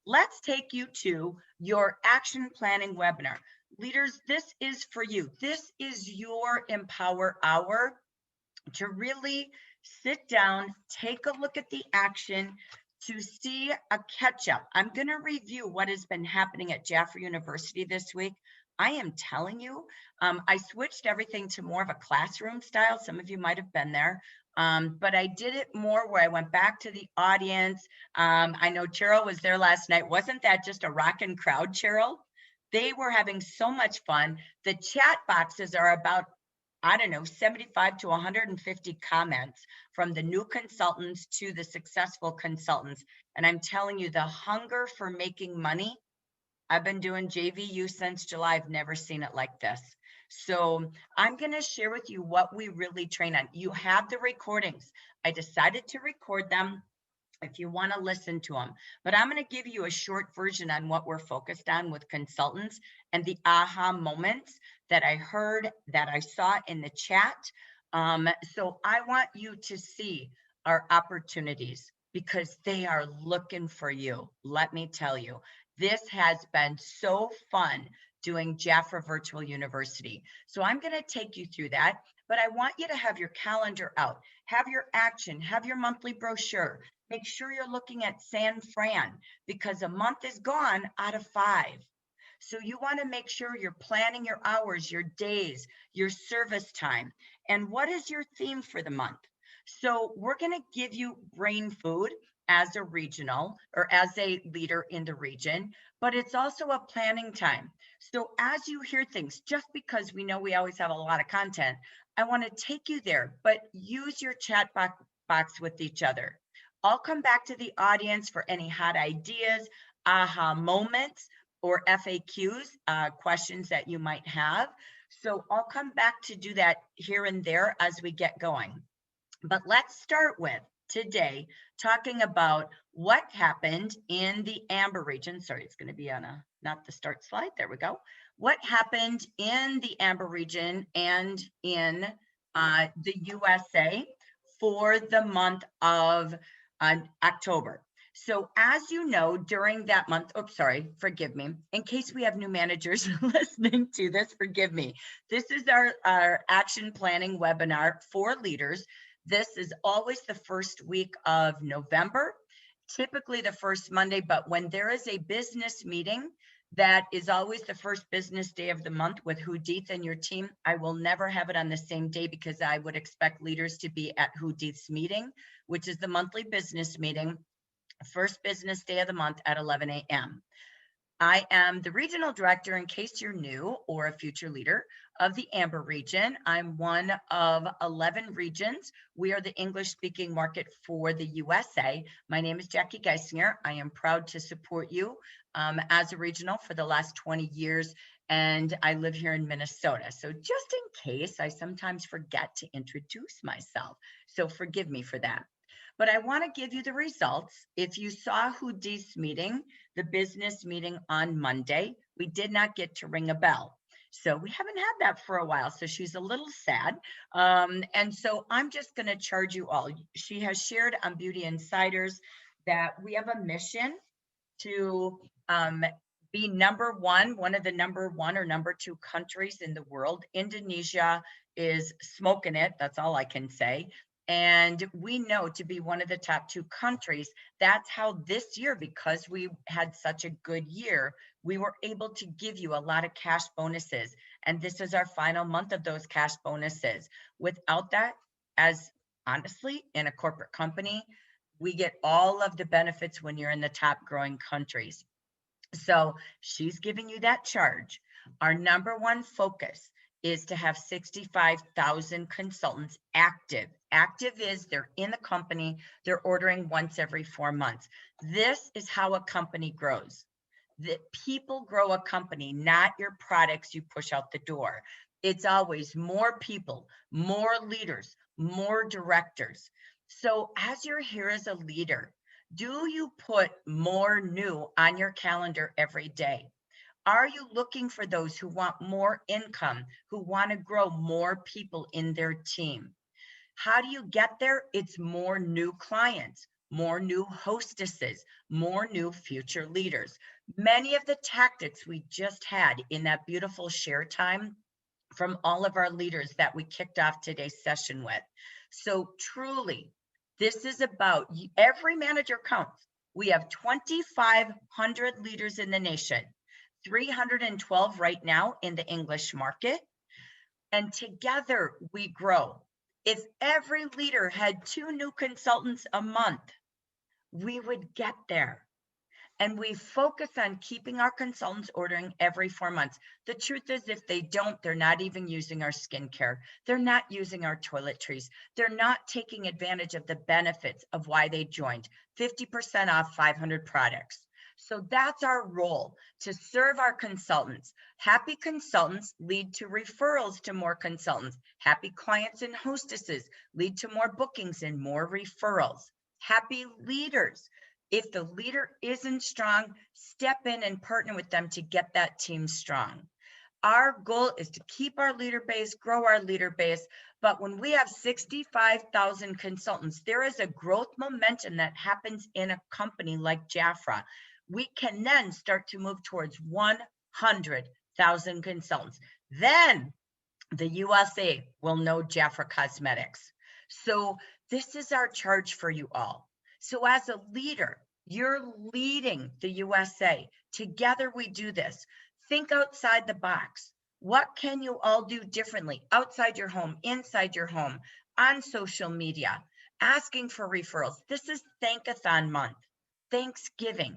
let's take you to your action planning webinar. Leaders, this is for you. This is your Empower Hour to really sit down, take a look at the action, to see a catch up. I'm going to review what has been happening at Jaffrey University this week. I am telling you, I switched everything to more of a classroom style. Some of you might have been there, but I did it more where I went back to the audience. I know Cheryl was there last night. Wasn't that just a rockin' crowd, Cheryl? They were having so much fun. The chat boxes are about, I don't know, 75 to 150 comments from the new consultants to the successful consultants. And I'm telling you, the hunger for making money, I've been doing JVU since July. I've never seen it like this. So I'm going to share with you what we really train on. You have the recordings. I decided to record them if you want to listen to them, but I'm going to give you a short version on what we're focused on with consultants and the aha moments that I heard, that I saw in the chat. So I want you to see our opportunities because they are looking for you. Let me tell you, this has been so fun doing Jaffa Virtual University. So I'm going to take you through that, but I want you to have your calendar out, have your action, have your monthly brochure. Make sure you're looking at San Fran because a month is gone out of 5. So you want to make sure you're planning your hours, your days, your service time, and what is your theme for the month. So we're going to give you brain food as a regional or as a leader in the region, but it's also a planning time. So as you hear things, just because we know we always have a lot of content, I want to take you there, but use your chat box with each other. I'll come back to the audience for any hot ideas, aha moments, or FAQs, questions that you might have. So I'll come back to do that here and there as we get going. But let's start with today talking about what happened in the Amber region. Sorry, it's going to be on not the start slide. There we go. What happened in the Amber region and in the USA for the month of October. So as you know, during that month, oops, sorry, forgive me. In case we have new managers listening to this, forgive me. This is our action planning webinar for leaders. This is always the first week of November, typically the first Monday, but when there is a business meeting, that is always the first business day of the month with Hudith and your team. I will never have it on the same day because I would expect leaders to be at Hudith's meeting, which is the monthly business meeting, first business day of the month at 11 a.m. I am the regional director, in case you're new or a future leader, of the Amber region. I'm one of 11 regions. We are the English-speaking market for the USA. My name is Jackie Geisinger. I am proud to support you as a regional for the last 20 years, and I live here in Minnesota. So just in case, I sometimes forget to introduce myself. So forgive me for that. But I want to give you the results. If you saw Hudith's meeting, the business meeting on Monday, we did not get to ring a bell. So we haven't had that for a while. So she's a little sad. And so I'm just going to charge you all. She has shared on Beauty Insiders that we have a mission to be number one of the number 1 or number 2 countries in the world. Indonesia is smoking it. That's all I can say. And we know to be one of the top 2 countries, that's how this year, because we had such a good year, we were able to give you a lot of cash bonuses. And this is our final month of those cash bonuses. Without that, as honestly, in a corporate company, we get all of the benefits when you're in the top growing countries. So she's giving you that charge. Our number 1 focus is to have 65,000 consultants active. Active is they're in the company, they're ordering once every 4 months. This is how a company grows. The people grow a company, not your products you push out the door. It's always more people, more leaders, more directors. So as you're here as a leader, do you put more new on your calendar every day? Are you looking for those who want more income, who want to grow more people in their team? How do you get there? It's more new clients, more new hostesses, more new future leaders. Many of the tactics we just had in that beautiful share time from all of our leaders that we kicked off today's session with. So truly, this is about every manager counts. We have 2,500 leaders in the nation, 312 right now in the English market, and together we grow. If every leader had 2 new consultants a month, we would get there. And we focus on keeping our consultants ordering every 4 months. The truth is, if they don't, they're not even using our skincare. They're not using our toiletries. They're not taking advantage of the benefits of why they joined. 50% off 500 products. So that's our role, to serve our consultants. Happy consultants lead to referrals to more consultants. Happy clients and hostesses lead to more bookings and more referrals. Happy leaders. If the leader isn't strong, step in and partner with them to get that team strong. Our goal is to keep our leader base, grow our leader base. But when we have 65,000 consultants, there is a growth momentum that happens in a company like Jafra. We can then start to move towards 100,000 consultants. Then the USA will know Jafra Cosmetics. So this is our charge for you all. So as a leader, you're leading the USA. Together we do this. Think outside the box. What can you all do differently outside your home, inside your home, on social media, asking for referrals? This is Thankathon month, Thanksgiving.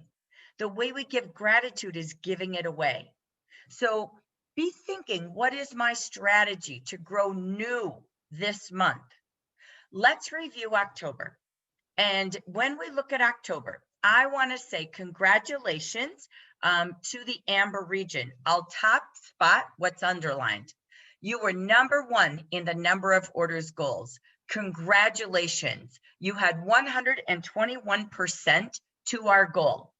The way we give gratitude is giving it away. So be thinking, what is my strategy to grow new this month? Let's review October. And when we look at October, I want to say congratulations to the Amber region. I'll top spot what's underlined. You were #1 in the number of orders goals. Congratulations. You had 121% to our goal.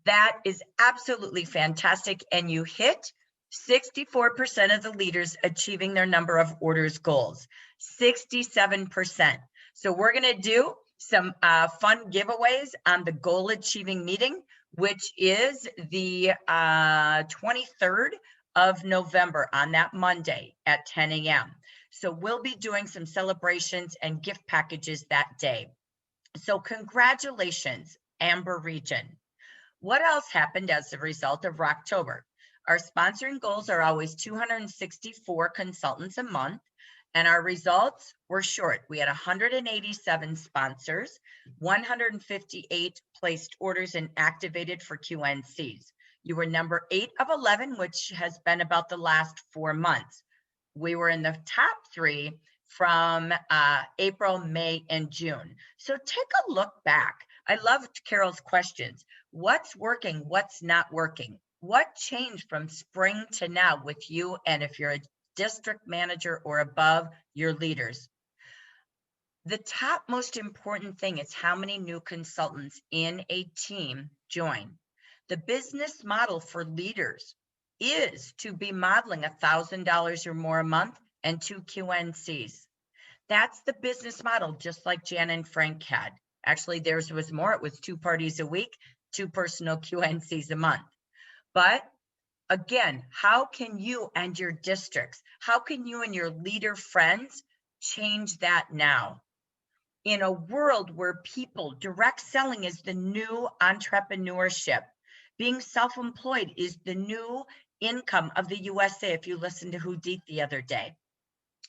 That is absolutely fantastic. And you hit 64% of the leaders achieving their number of orders goals, 67%. So we're going to do some fun giveaways on the goal achieving meeting, which is the 23rd of November on that Monday at 10 a.m. So we'll be doing some celebrations and gift packages that day. So congratulations, Amber region. What else happened as a result of Rocktober? Our sponsoring goals are always 264 consultants a month, and our results were short. We had 187 sponsors, 158 placed orders and activated for QNCs. You were number 8 of 11, which has been about the last 4 months. We were in the top 3 from April, May, and June. So take a look back. I loved Carol's questions. What's working? What's not working? What changed from spring to now with you? And if you're a district manager or above, your leaders. The top most important thing is how many new consultants in a team join. The business model for leaders is to be modeling $1,000 or more a month and 2 QNCs. That's the business model, just like Jan and Frank had. Actually, theirs was more. It was 2 parties a week, 2 personal QNCs a month. But again, how can you and your districts, how can you and your leader friends change that now? In a world where direct selling is the new entrepreneurship. Being self-employed is the new income of the USA, if you listened to Hudit the other day.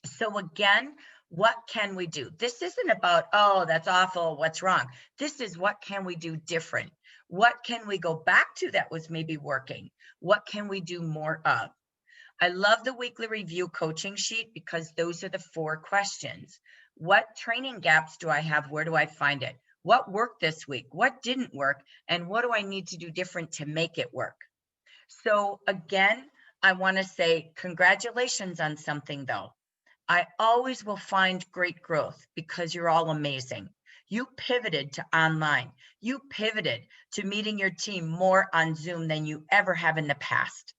So again, what can we do? This isn't about, oh, that's awful, what's wrong? This is what can we do different? What can we go back to that was maybe working? What can we do more of? I love the weekly review coaching sheet because those are the 4 questions. What training gaps do I have? Where do I find it? What worked this week? What didn't work? And what do I need to do different to make it work? So again, I want to say congratulations on something though. I always will find great growth because you're all amazing. You pivoted to online. You pivoted to meeting your team more on Zoom than you ever have in the past.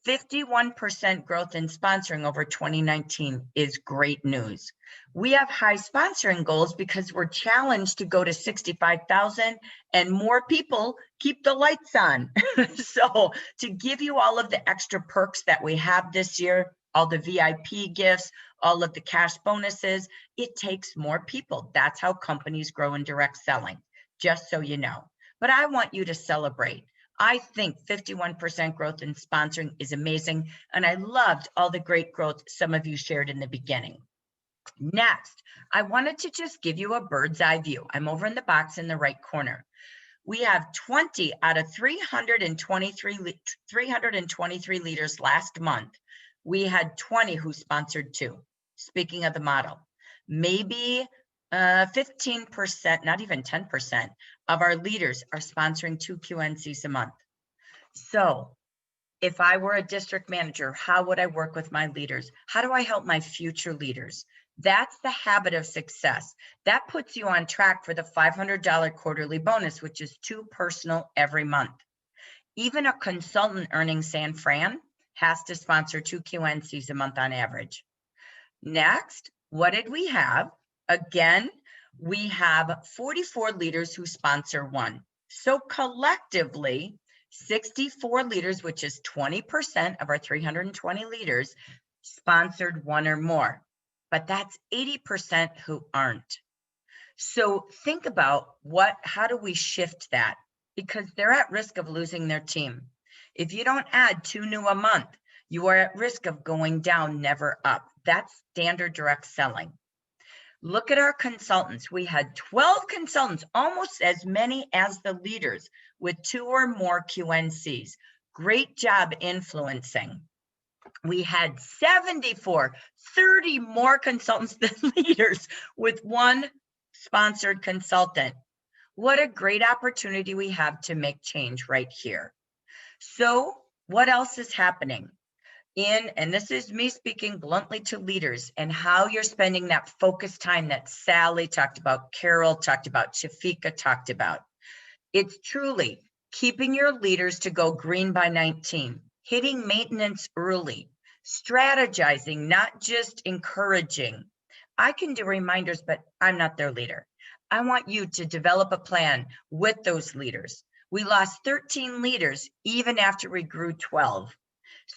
51% growth in sponsoring over 2019 is great news. We have high sponsoring goals because we're challenged to go to 65,000 and more people keep the lights on. So to give you all of the extra perks that we have this year, all the VIP gifts, all of the cash bonuses, it takes more people. That's how companies grow in direct selling, just so you know. But I want you to celebrate. I think 51% growth in sponsoring is amazing, and I loved all the great growth some of you shared in the beginning. Next, I wanted to just give you a bird's eye view. I'm over in the box in the right corner. We have 20 out of 323 leaders last month. We had 20 who sponsored 2. Speaking of the model, maybe 15%, not even 10% of our leaders are sponsoring 2 QNCs a month. So if I were a district manager, how would I work with my leaders? How do I help my future leaders? That's the habit of success. That puts you on track for the $500 quarterly bonus, which is 2 personal every month. Even a consultant earning San Fran has to sponsor 2 QNCs a month on average. Next, what did we have? Again, we have 44 leaders who sponsor 1. So collectively, 64 leaders, which is 20% of our 320 leaders, sponsored 1 or more. But that's 80% who aren't. So think about how do we shift that? Because they're at risk of losing their team. If you don't add 2 new a month, you are at risk of going down, never up. That's standard direct selling. Look at our consultants. We had 12 consultants, almost as many as the leaders, with 2 or more QNCs. Great job influencing. We had 74, 30 more consultants than leaders with 1 sponsored consultant. What a great opportunity we have to make change right here. So what else is happening? And this is me speaking bluntly to leaders and how you're spending that focused time that Sally talked about, Carol talked about, Shafika talked about. It's truly keeping your leaders to go green by 19, hitting maintenance early, strategizing, not just encouraging. I can do reminders, but I'm not their leader. I want you to develop a plan with those leaders. We lost 13 leaders even after we grew 12.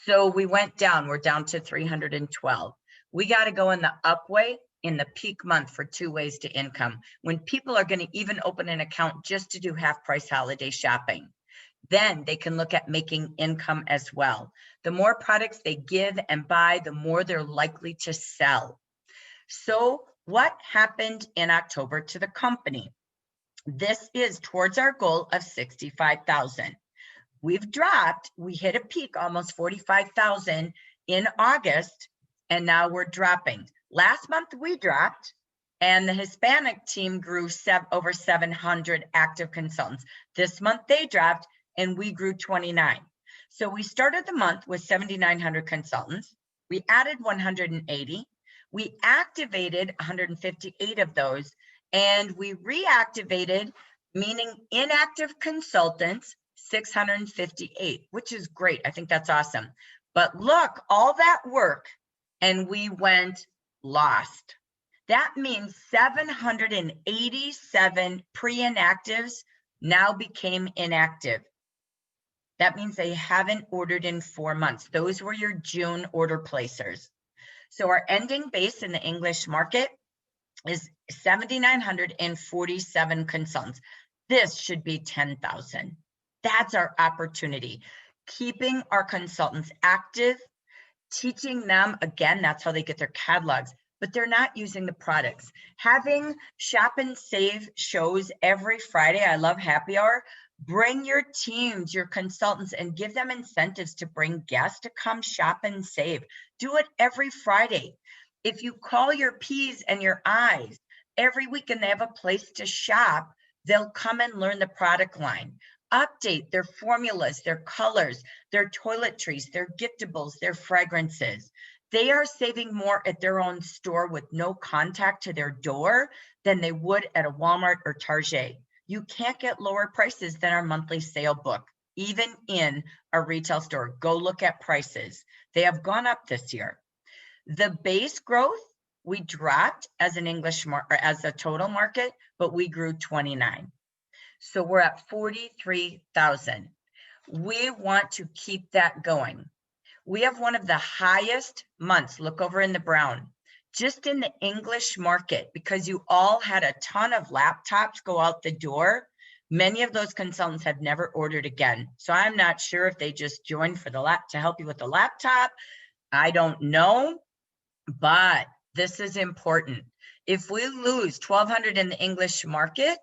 So we went down, we're down to 312. We got to go in the up way in the peak month for 2 ways to income, when people are going to even open an account just to do half price holiday shopping. Then they can look at making income as well. The more products they give and buy, the more they're likely to sell. So what happened in October to the company? This is towards our goal of 65,000. We've dropped, we hit a peak almost 45,000 in August, and now we're dropping. Last month we dropped, and the Hispanic team grew over 700 active consultants. This month they dropped, and we grew 29. So we started the month with 7,900 consultants. We added 180. We activated 158 of those, and we reactivated, meaning inactive consultants, 658, which is great. I think that's awesome. But look, all that work, and we went lost. That means 787 pre-inactives now became inactive. That means they haven't ordered in 4 months. Those were your June order placers. So our ending base in the English market is 7,947 consultants. This should be 10,000. That's our opportunity. Keeping our consultants active, teaching them, again, that's how they get their catalogs, but they're not using the products. Having shop and save shows every Friday. I love happy hour. Bring your teams, your consultants, and give them incentives to bring guests to come shop and save. Do it every Friday. If you call your P's and your I's every week and they have a place to shop, they'll come and learn the product line. Update their formulas, their colors, their toiletries, their giftables, their fragrances. They are saving more at their own store with no contact to their door than they would at a Walmart or Target. You can't get lower prices than our monthly sale book. even in a retail store. Go look at prices. They have gone up this year. The base growth, we dropped as an as a total market, but we grew 29. So we're at 43,000. We want to keep that going. We have one of the highest months, look over in the brown, just in the English market, because you all had a ton of laptops go out the door. Many of those consultants have never ordered again. So I'm not sure if they just joined for the to help you with the laptop. I don't know, but this is important. If we lose 1,200 in the English market,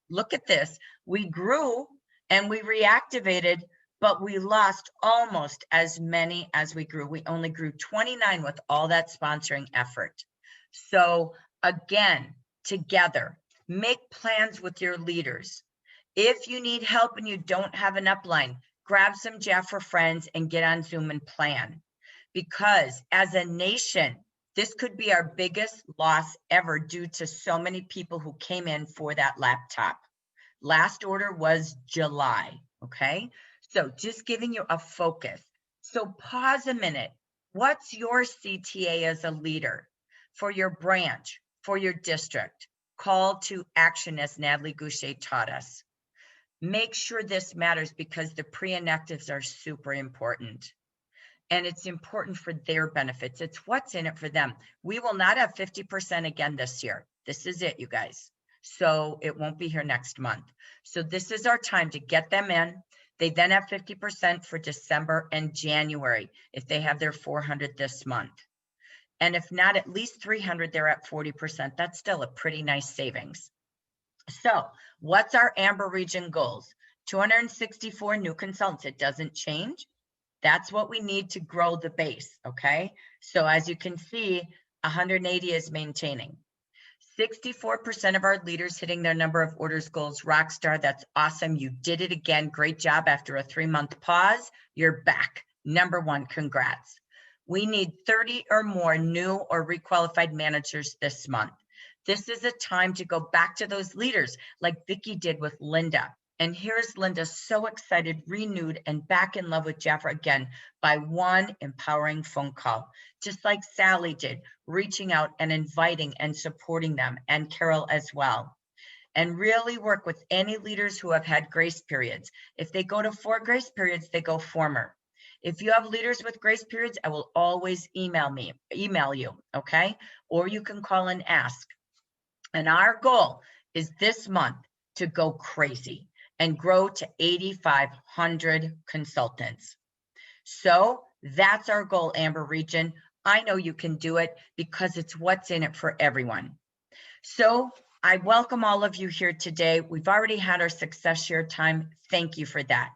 look at this. We grew and we reactivated, but we lost almost as many as we grew. We only grew 29 with all that sponsoring effort. So again, together, make plans with your leaders. If you need help and you don't have an upline, grab some Jaffa friends and get on Zoom and plan. Because as a nation, this could be our biggest loss ever due to so many people who came in for that laptop. Last order was July, okay? So just giving you a focus. So pause a minute. What's your CTA as a leader for your branch, for your district? Call to action, as Natalie Goucher taught us. Make sure this matters because the pre-inactives are super important. And it's important for their benefits. It's what's in it for them. We will not have 50% again this year. This is it, you guys. So it won't be here next month. So this is our time to get them in. They then have 50% for December and January if they have their 400 this month. And if not at least 300, they're at 40%. That's still a pretty nice savings. So what's our Amber region goals? 264 new consultants. It doesn't change. That's what we need to grow the base, okay? So as you can see, 180 is maintaining. 64% of our leaders hitting their number of orders goals. Rockstar, that's awesome. You did it again. Great job. After a 3-month pause, you're back. Number one, congrats. We need 30 or more new or requalified managers this month. This is a time to go back to those leaders like Vicki did with Linda. And here's Linda, so excited, renewed, and back in love with Jaffa again by one empowering phone call, just like Sally did, reaching out and inviting and supporting them, and Carol as well. And really work with any leaders who have had grace periods. If they go to 4 grace periods, they go former. If you have leaders with grace periods, I will always email you, okay? Or you can call and ask. And our goal is this month to go crazy and grow to 8,500 consultants. So that's our goal, Amber Region. I know you can do it because it's what's in it for everyone. So I welcome all of you here today. We've already had our success share time. Thank you for that.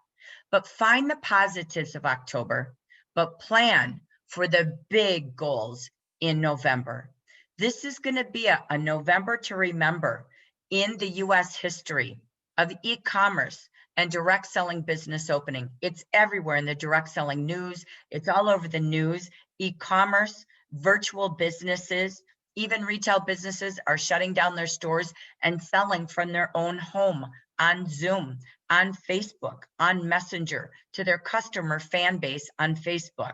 But find the positives of October, but plan for the big goals in November. This is going to be a November to remember in the US history of e-commerce and direct selling business opening. It's everywhere in the direct selling news. It's all over the news. E-commerce, virtual businesses, even retail businesses are shutting down their stores and selling from their own home on Zoom, on Facebook, on Messenger, to their customer fan base on Facebook.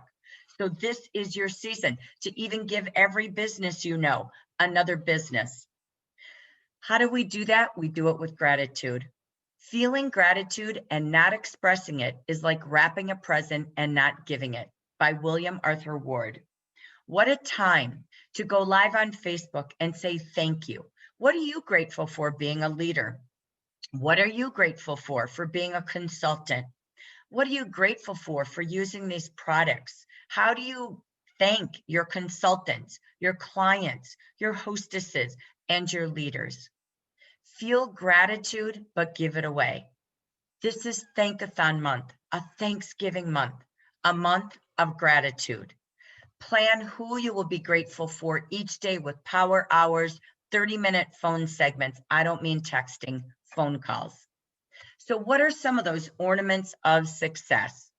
So this is your season to even give every business you know another business. How do we do that? We do it with gratitude. Feeling gratitude and not expressing it is like wrapping a present and not giving it, by William Arthur Ward. What a time to go live on Facebook and say thank you. What are you grateful for being a leader? What are you grateful for being a consultant? What are you grateful for using these products? How do you thank your consultants, your clients, your hostesses, and your leaders? Feel gratitude, but give it away. This is Thankathon month, a Thanksgiving month, a month of gratitude. Plan who you will be grateful for each day with power hours, 30-minute phone segments. I don't mean texting, phone calls. So what are some of those ornaments of success?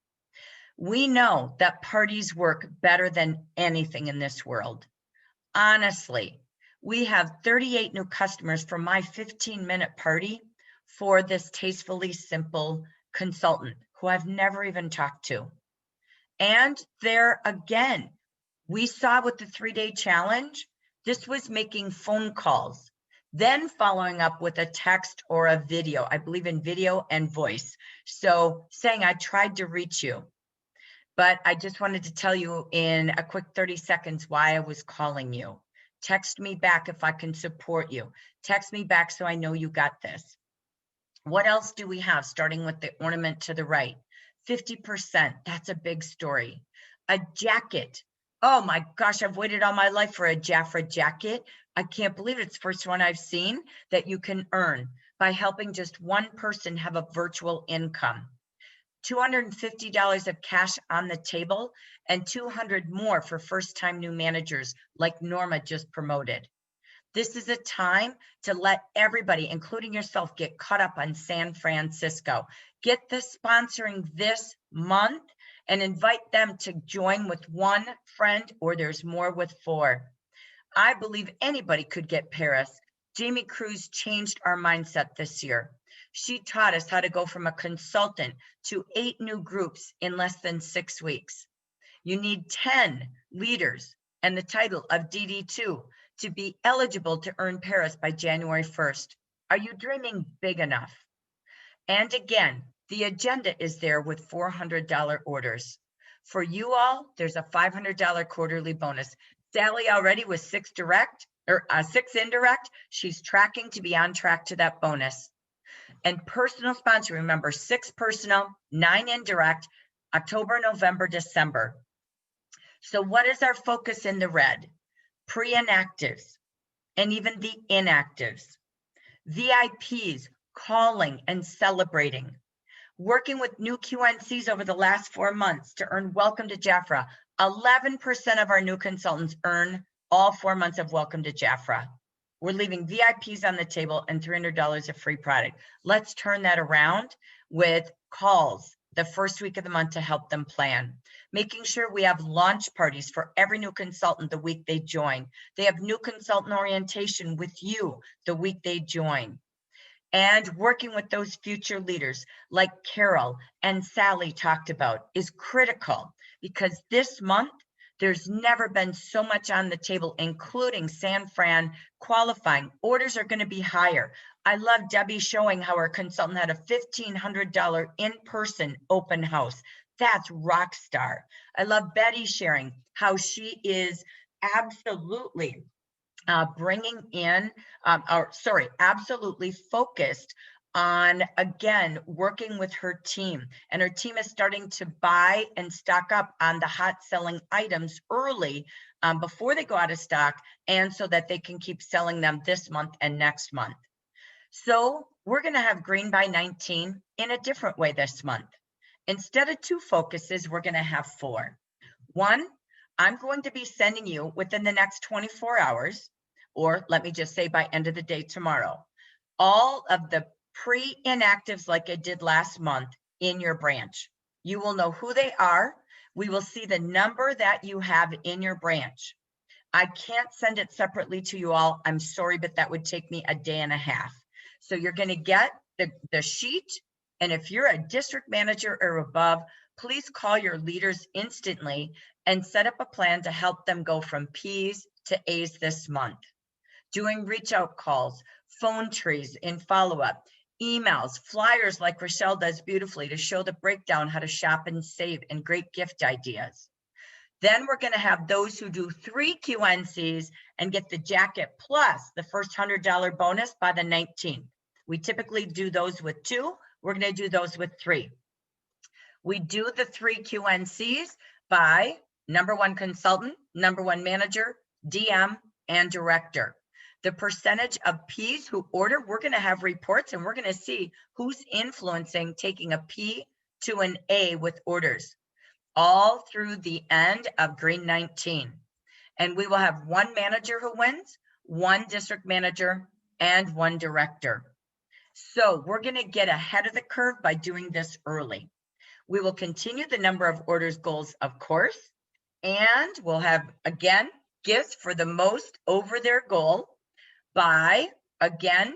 We know that parties work better than anything in this world. Honestly, we have 38 new customers from my 15-minute party for this Tastefully Simple consultant who I've never even talked to. And there again, we saw with the 3-day challenge, this was making phone calls, then following up with a text or a video. I believe in video and voice. So saying, I tried to reach you, but I just wanted to tell you in a quick 30 seconds why I was calling you. Text me back if I can support you. Text me back so I know you got this. What else do we have? Starting with the ornament to the right, 50%, that's a big story. A jacket. Oh my gosh, I've waited all my life for a Jafra jacket. I can't believe it's the first one I've seen that you can earn by helping just one person have a virtual income. $250 of cash on the table and 200 more for first-time new managers like Norma just promoted. This is a time to let everybody, including yourself, get caught up on San Francisco. Get the sponsoring this month and invite them to join with one friend, or there's more with 4. I believe anybody could get Paris. Jamie Cruz changed our mindset this year. She taught us how to go from a consultant to 8 new groups in less than 6 weeks. You need 10 leaders and the title of DD2 to be eligible to earn Paris by January 1st. Are you dreaming big enough? And again, the agenda is there with $400 orders. For you all, there's a $500 quarterly bonus. Sally already was 6 indirect. She's tracking to be on track to that bonus. And personal sponsor, remember, 6 personal, 9 indirect, October, November, December. So what is our focus in the red? Pre-inactives and even the inactives. VIPs calling and celebrating. Working with new QNCs over the last 4 months to earn Welcome to Jafra. 11% of our new consultants earn all 4 months of Welcome to Jafra. We're leaving VIPs on the table and $300 of free product. Let's turn that around with calls the first week of the month to help them plan. Making sure we have launch parties for every new consultant the week they join. They have new consultant orientation with you the week they join. And working with those future leaders like Carol and Sally talked about is critical, because this month, there's never been so much on the table, including San Fran qualifying. Orders are going to be higher. I love Debbie showing how her consultant had a $1,500 in-person open house. That's rock star. I love Betty sharing how she is absolutely bringing in, absolutely focused on, again, working with her team. And her team is starting to buy and stock up on the hot selling items early before they go out of stock, and so that they can keep selling them this month and next month. So we're going to have Green by 19 in a different way this month. Instead of 2 focuses, we're going to have 4. 1, I'm going to be sending you within the next 24 hours, or let me just say by end of the day tomorrow, all of the pre-inactives like I did last month in your branch. You will know who they are. We will see the number that you have in your branch. I can't send it separately to you all. I'm sorry, but that would take me a day and a half. So you're going to get the sheet. And if you're a district manager or above, please call your leaders instantly and set up a plan to help them go from P's to A's this month. Doing reach out calls, phone trees in follow-up, emails, flyers like Rochelle does beautifully to show the breakdown, how to shop and save, and great gift ideas. Then we're going to have those who do 3 QNCs and get the jacket plus the first $100 bonus by the 19th. We typically do those with 2. We're going to do those with 3. We do the 3 QNCs by number 1 consultant, number 1 manager, DM, and director. The percentage of P's who order, we're going to have reports, and we're going to see who's influencing taking a P to an A with orders, all through the end of Green 19. And we will have 1 manager who wins, 1 district manager, and 1 director. So we're going to get ahead of the curve by doing this early. We will continue the number of orders goals, of course, and we'll have, again, gifts for the most over their goal by, again,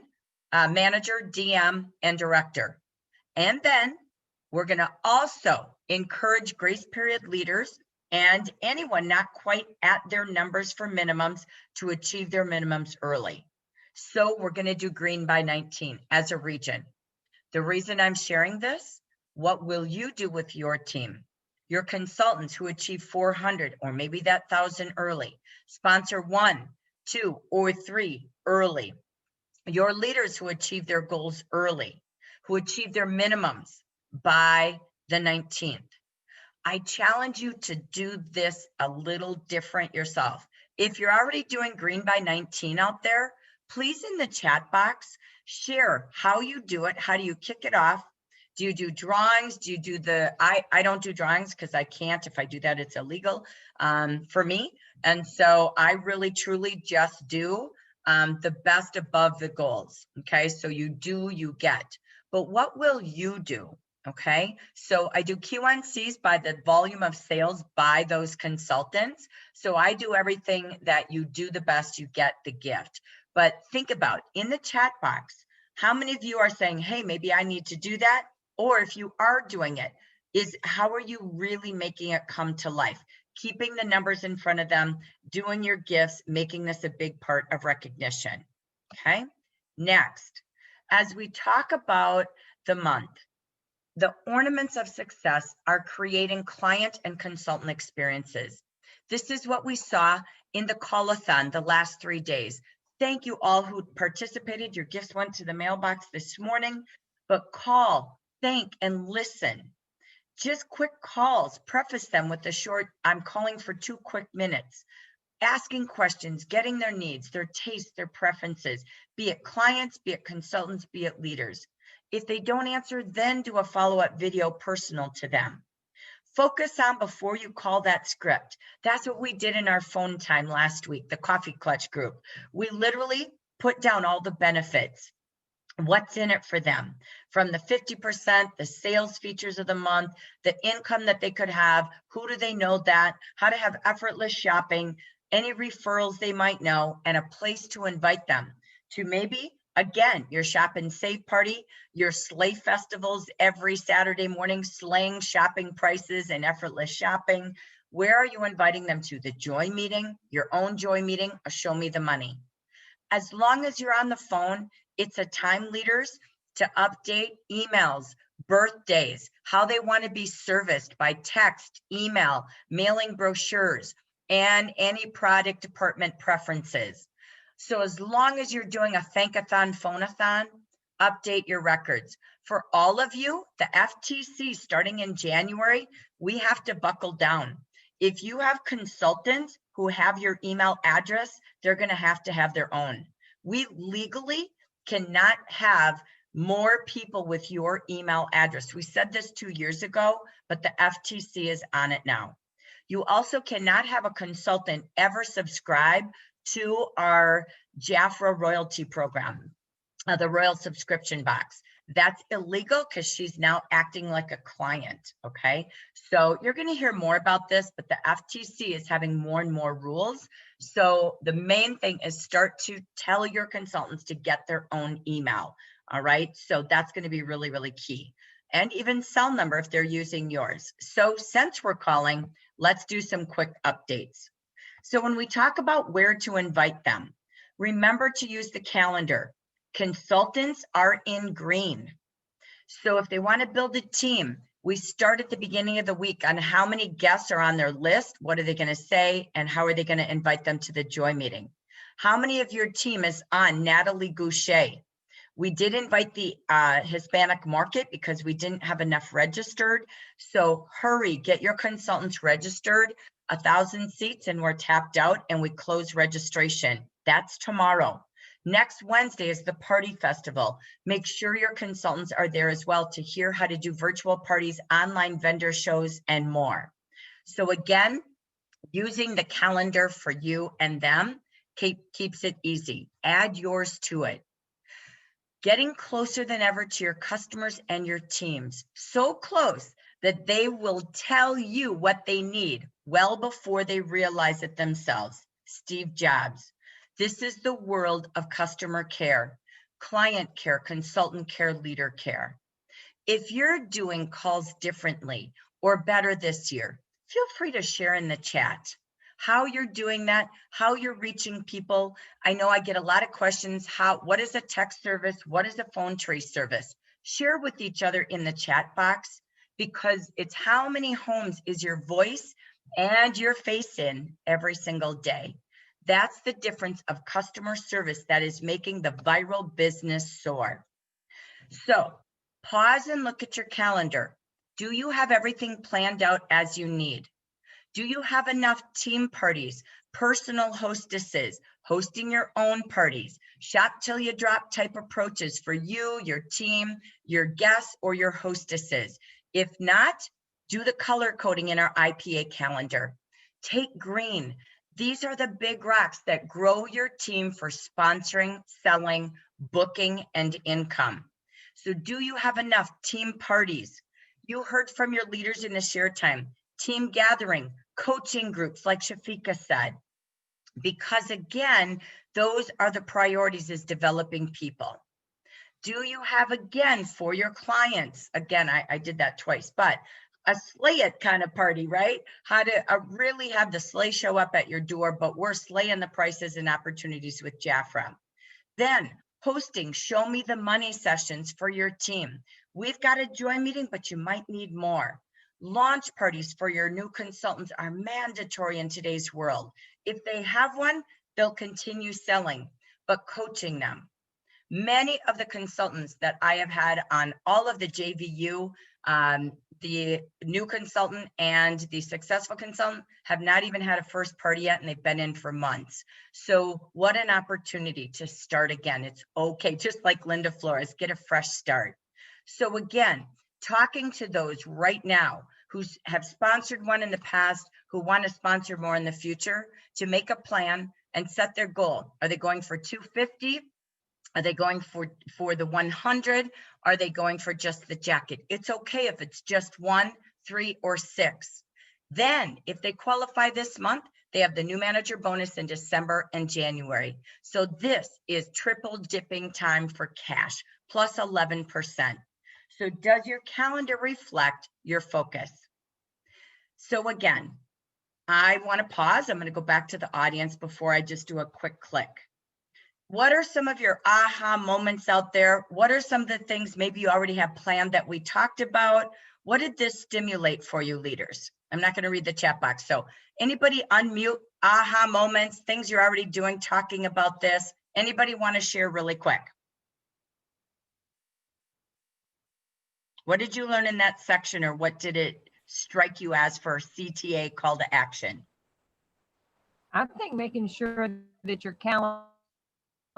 manager, DM, and director. And then We're going to also encourage grace period leaders and anyone not quite at their numbers for minimums to achieve their minimums early. So we're going to do green by 19 as a region. The reason I'm sharing this, what will you do with your team? Your consultants who achieve 400 or maybe that 1,000 early. Sponsor 1, 2, or 3 early. Your leaders who achieve their goals early, who achieve their minimums by the 19th. I challenge you to do this a little different yourself. If you're already doing green by 19 out there, please in the chat box, share how you do it. How do you kick it off? Do you do drawings? Do you do I don't do drawings because I can't. If I do that, it's illegal for me. And so I really, truly just do the best above the goals. Okay, so you do, you get. But what will you do? Okay, so I do Q1Cs by the volume of sales by those consultants. So I do everything that you do the best, you get the gift. But think about in the chat box, how many of you are saying, hey, maybe I need to do that? Or if you are doing it, how are you really making it come to life? Keeping the numbers in front of them, doing your gifts, making this a big part of recognition. Okay, next, as we talk about the month, the ornaments of success are creating client and consultant experiences. This is what we saw in the call-a-thon the last 3 days. Thank you all who participated. Your gifts went to the mailbox this morning, but call, thank, and listen. Just quick calls, preface them with a short, I'm calling for 2 quick minutes. Asking questions, getting their needs, their tastes, their preferences, be it clients, be it consultants, be it leaders. If they don't answer, then do a follow-up video personal to them. Focus on before you call that script. That's what we did in our phone time last week, the Coffee Clutch group. We literally put down all the benefits. What's in it for them? From the 50%, the sales features of the month, the income that they could have, who do they know that, how to have effortless shopping, any referrals they might know, and a place to invite them to maybe, again, your shop and save party, your sleigh festivals every Saturday morning, slaying shopping prices and effortless shopping. Where are you inviting them to? The joy meeting, your own joy meeting, or show me the money. As long as you're on the phone, it's a time, leaders, to update emails, birthdays, how they want to be serviced by text, email, mailing brochures, and any product department preferences. So as long as you're doing a thank-a-thon, phone-a-thon, update your records. For all of you, the FTC starting in January, we have to buckle down. If you have consultants who have your email address, they're going to have their own. We legally cannot have more people with your email address. We said this 2 years ago, but the FTC is on it now. You also cannot have a consultant ever subscribe to our Jafra royalty program, the Royal Subscription Box. That's illegal because she's now acting like a client, okay? So you're going to hear more about this, but the FTC is having more and more rules. So the main thing is start to tell your consultants to get their own email, all right? So that's going to be really, really key. And even cell number if they're using yours. So since we're calling, let's do some quick updates. So when we talk about where to invite them, remember to use the calendar. Consultants are in green. So if they want to build a team, we start at the beginning of the week on how many guests are on their list, what are they going to say, and how are they going to invite them to the joy meeting. How many of your team is on Natalie Goucher? We did invite the Hispanic market because we didn't have enough registered. So hurry, get your consultants registered. 1,000 seats and we're tapped out and we close registration. That's tomorrow. Next Wednesday is the party festival. Make sure your consultants are there as well to hear how to do virtual parties, online vendor shows, and more. So again, using the calendar for you and them keeps it easy. Add yours to it. Getting closer than ever to your customers and your teams. So close that they will tell you what they need well before they realize it themselves. Steve Jobs. This is the world of customer care, client care, consultant care, leader care. If you're doing calls differently or better this year, feel free to share in the chat how you're doing that, how you're reaching people. I know I get a lot of questions. What is a text service? What is a phone trace service? Share with each other in the chat box, because it's how many homes is your voice and your face in every single day. That's the difference of customer service that is making the viral business soar. So pause and look at your calendar. Do you have everything planned out as you need? Do you have enough team parties, personal hostesses, hosting your own parties, shop till you drop type approaches for you, your team, your guests, or your hostesses? If not, do the color coding in our IPA calendar. Take green. These are the big rocks that grow your team for sponsoring, selling, booking, and income. So do you have enough team parties? You heard from your leaders in the share time, team gathering, coaching groups, like Shafika said, because again, those are the priorities, is developing people. Do you have, again, for your clients, again, I did that twice, but a slay it kind of party, right? How to really have the sleigh show up at your door, but we're slaying the prices and opportunities with Jafra. Then hosting show me the money sessions for your team. We've got a joy meeting, but you might need more. Launch parties for your new consultants are mandatory in today's world. If they have one, they'll continue selling, but coaching them. Many of the consultants that I have had on all of the JVU, the new consultant and the successful consultant, have not even had a first party yet, and they've been in for months. So what an opportunity to start again. It's okay, just like Linda Flores, get a fresh start. So again, talking to those right now who have sponsored one in the past, who want to sponsor more in the future, to make a plan and set their goal. Are they going for 250? Are they going for the 100? Are they going for just the jacket? It's okay if it's just 1, 3, or 6. Then if they qualify this month, they have the new manager bonus in December and January. So this is triple dipping time for cash, plus 11%. So does your calendar reflect your focus? So again, I want to pause. I'm going to go back to the audience before I just do a quick click. What are some of your aha moments out there? What are some of the things maybe you already have planned that we talked about? What did this stimulate for you, leaders? I'm not going to read the chat box. So anybody unmute, aha moments, things you're already doing, talking about this. Anybody want to share really quick? What did you learn in that section, or what did it strike you as for CTA call to action? I think making sure that your calendar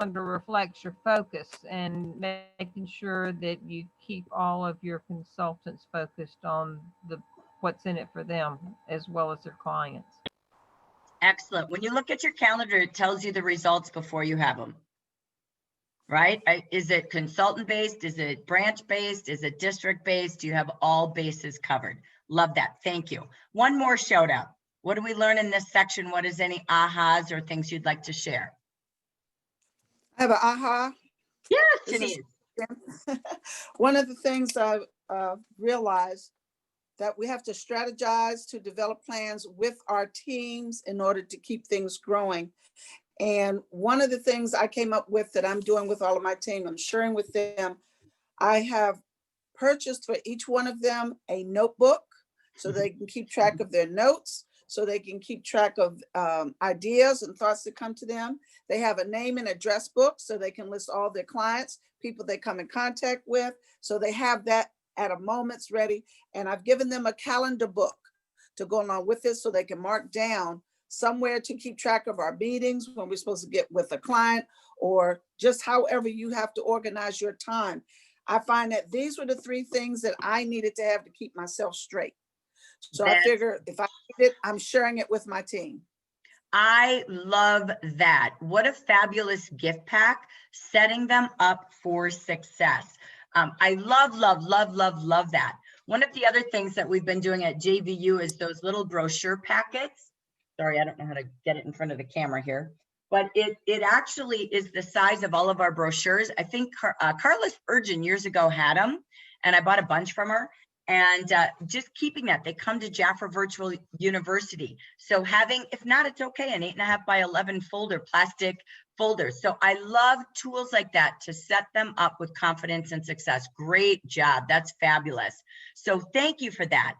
reflects your focus, and making sure that you keep all of your consultants focused on what's in it for them as well as their clients. Excellent. When you look at your calendar, it tells you the results before you have them, right? Is it consultant based? Is it branch based? Is it district based? Do you have all bases covered? Love that. Thank you. One more shout out. What do we learn in this section? What is any ahas or things you'd like to share? I have an aha. Yes, Denise. One of the things I realized that we have to strategize to develop plans with our teams in order to keep things growing. And one of the things I came up with that I'm doing with all of my team, I'm sharing with them, I have purchased for each one of them a notebook so they can keep track of their notes, so they can keep track of ideas and thoughts that come to them. They have a name and address book so they can list all their clients, people they come in contact with. So they have that at a moment's ready. And I've given them a calendar book to go along with this so they can mark down somewhere to keep track of our meetings when we're supposed to get with a client, or just however you have to organize your time. I find that these were the 3 things that I needed to have to keep myself straight. So I figure if I need it, I'm sharing it with my team. I love that. What a fabulous gift pack, setting them up for success. I love that. One of the other things that we've been doing at JVU is those little brochure packets. Sorry, I don't know how to get it in front of the camera here, but it actually is the size of all of our brochures. I think Carlos Urgin years ago had them, and I bought a bunch from her. And just keeping that, they come to Jaffa Virtual University. So having, if not, it's okay, an 8.5 by 11 folder, plastic folders. So I love tools like that to set them up with confidence and success. Great job. That's fabulous. So thank you for that.